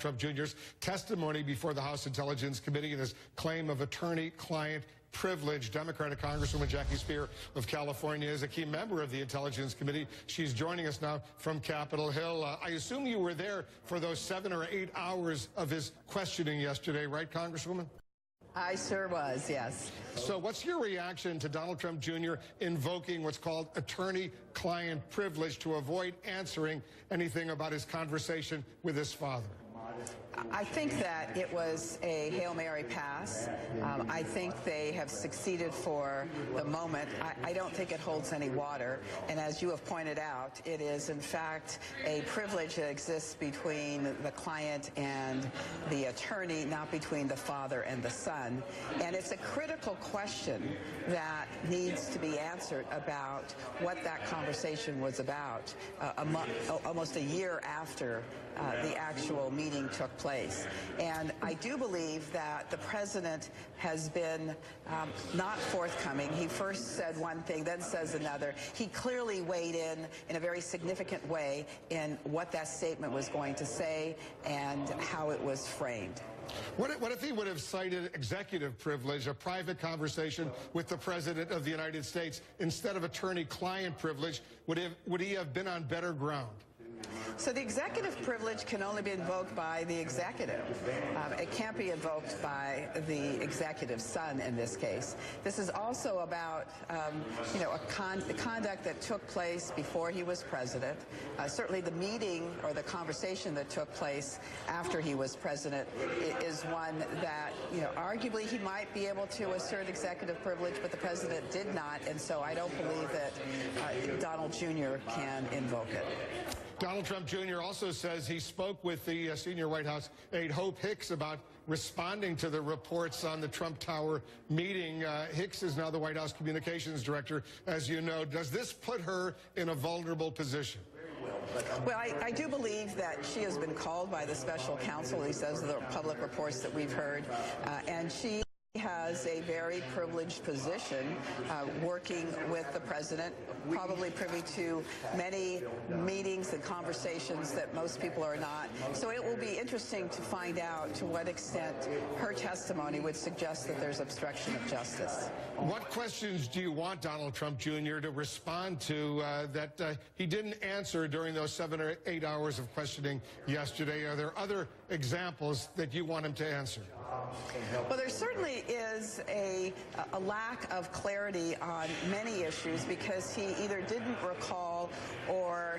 Trump Jr.'s testimony before the House Intelligence Committee and his claim of attorney-client privilege. Democratic Congresswoman Jackie Speier of California is a key member of the Intelligence Committee. She's joining us now from Capitol Hill. I assume you were there for those 7 or 8 hours of his questioning yesterday, right, Congresswoman? I sure was, yes. So what's your reaction to Donald Trump Jr. invoking what's called attorney-client privilege to avoid answering anything about his conversation with his father? I think that it was a Hail Mary pass. I think they have succeeded for the moment. I don't think it holds any water. And as you have pointed out, it is, in fact, a privilege that exists between the client and the attorney, not between the father and the son. And it's a critical question that needs to be answered about what that conversation was about almost a year after the actual meeting took place. And I do believe that the president has been not forthcoming. He first said one thing, then says another. He clearly weighed in a very significant way in what that statement was going to say and how it was framed. What if he would have cited executive privilege, a private conversation with the President of the United States, instead of attorney-client privilege? Would he have been on better ground? So the executive privilege can only be invoked by the executive. It can't be invoked by the executive's son in this case. This is also about, the conduct that took place before he was president. Certainly the meeting or the conversation that took place after he was president is one that, arguably he might be able to assert executive privilege, but the president did not, and so I don't believe that Donald Jr. can invoke it. Donald Trump Jr. also says he spoke with the senior White House aide Hope Hicks about responding to the reports on the Trump Tower meeting. Hicks is now the White House communications director, as you know. Does this put her in a vulnerable position? Well, I do believe that she has been called by the special counsel, at least those are the public reports that we've heard, and she has a very privileged position working with the president, probably privy to many meetings and conversations that most people are not. So it will be interesting to find out to what extent her testimony would suggest that there's obstruction of justice. What questions do you want Donald Trump Jr. to respond to that he didn't answer during those 7 or 8 hours of questioning yesterday? Are there other examples that you want him to answer? Well, there certainly is a lack of clarity on many issues because he either didn't recall or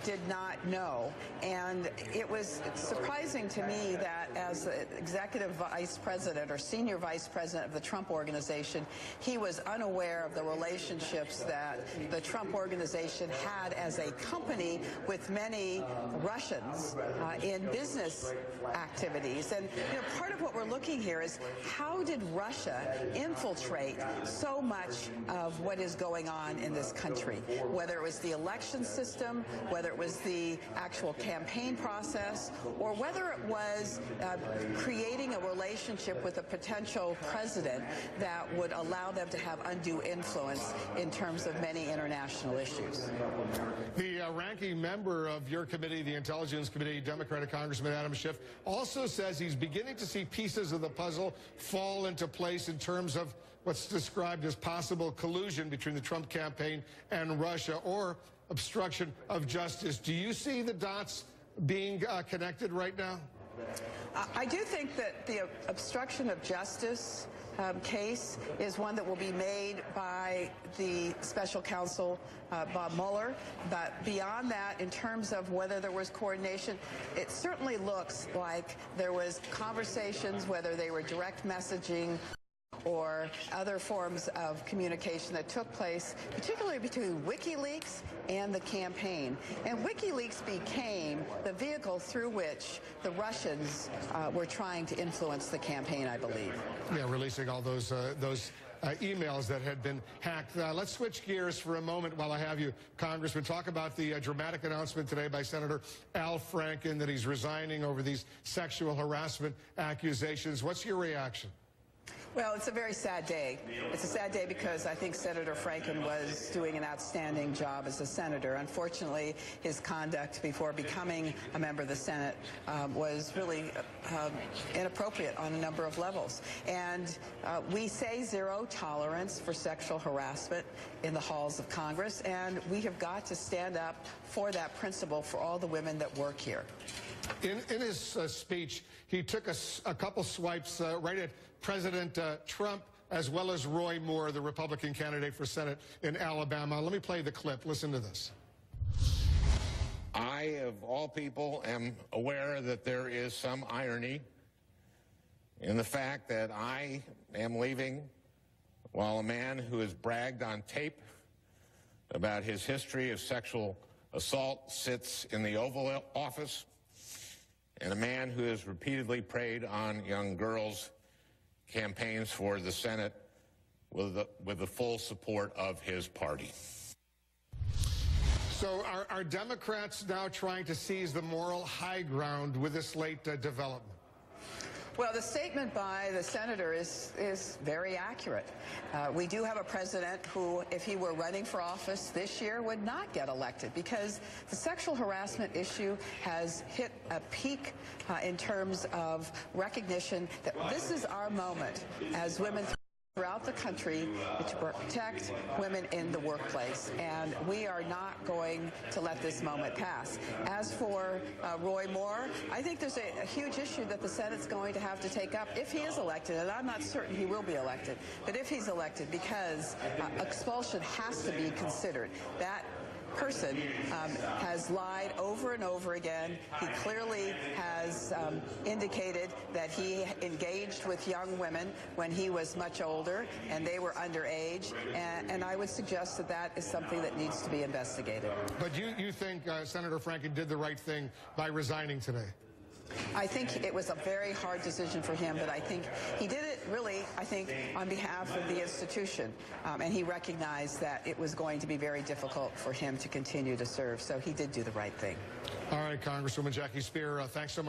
did not know. And it was surprising to me that as executive vice president or senior vice president of the Trump organization, he was unaware of the relationships that the Trump organization had as a company with many Russians in business activities. And part of what we're looking here is how did Russia infiltrate so much of what is going on in this country, whether it was the election system, whether it was the actual campaign process, or whether it was creating a relationship with a potential president that would allow them to have undue influence in terms of many international issues. The ranking member of your committee, the Intelligence Committee, Democratic Congressman Adam Schiff, also says he's beginning to see pieces of the puzzle fall into place in terms of what's described as possible collusion between the Trump campaign and Russia or obstruction of justice. Do you see the dots being connected right now? I do think that the obstruction of justice case is one that will be made by the special counsel, Bob Mueller. But beyond that, in terms of whether there was coordination, it certainly looks like there was conversations, whether they were direct messaging or other forms of communication that took place, particularly between WikiLeaks and the campaign. And WikiLeaks became the vehicle through which the Russians were trying to influence the campaign, I believe. Yeah, releasing all those emails that had been hacked. Let's switch gears for a moment while I have you, Congressman. Talk about the dramatic announcement today by Senator Al Franken that he's resigning over these sexual harassment accusations. What's your reaction? Well, it's a very sad day. It's a sad day because I think Senator Franken was doing an outstanding job as a senator. Unfortunately, his conduct before becoming a member of the Senate was really inappropriate on a number of levels. And we say zero tolerance for sexual harassment in the halls of Congress, and we have got to stand up for that principle for all the women that work here. In his speech, he took a couple swipes right at President Trump as well as Roy Moore, the Republican candidate for Senate in Alabama. Let me play the clip. Listen to this. I, of all people, am aware that there is some irony in the fact that I am leaving while a man who has bragged on tape about his history of sexual assault sits in the Oval Office, and a man who has repeatedly preyed on young girls campaigns for the Senate with the full support of his party. So are Democrats now trying to seize the moral high ground with this late development? Well, the statement by the senator is very accurate. We do have a president who, if he were running for office this year, would not get elected because the sexual harassment issue has hit a peak in terms of recognition that this is our moment as women throughout the country to protect women in the workplace, and we are not going to let this moment pass. As for Roy Moore, I think there's a huge issue that the Senate's going to have to take up if he is elected, and I'm not certain he will be elected, but if he's elected, because expulsion has to be considered. That person has lied over and over again. He clearly has indicated that he engaged with young women when he was much older and they were underage, and I would suggest that that is something that needs to be investigated. But you think Senator Franken did the right thing by resigning today? I think it was a very hard decision for him, but I think he did it really, I think, on behalf of the institution, and he recognized that it was going to be very difficult for him to continue to serve, so he did do the right thing. All right, Congresswoman Jackie Speier, thanks so much.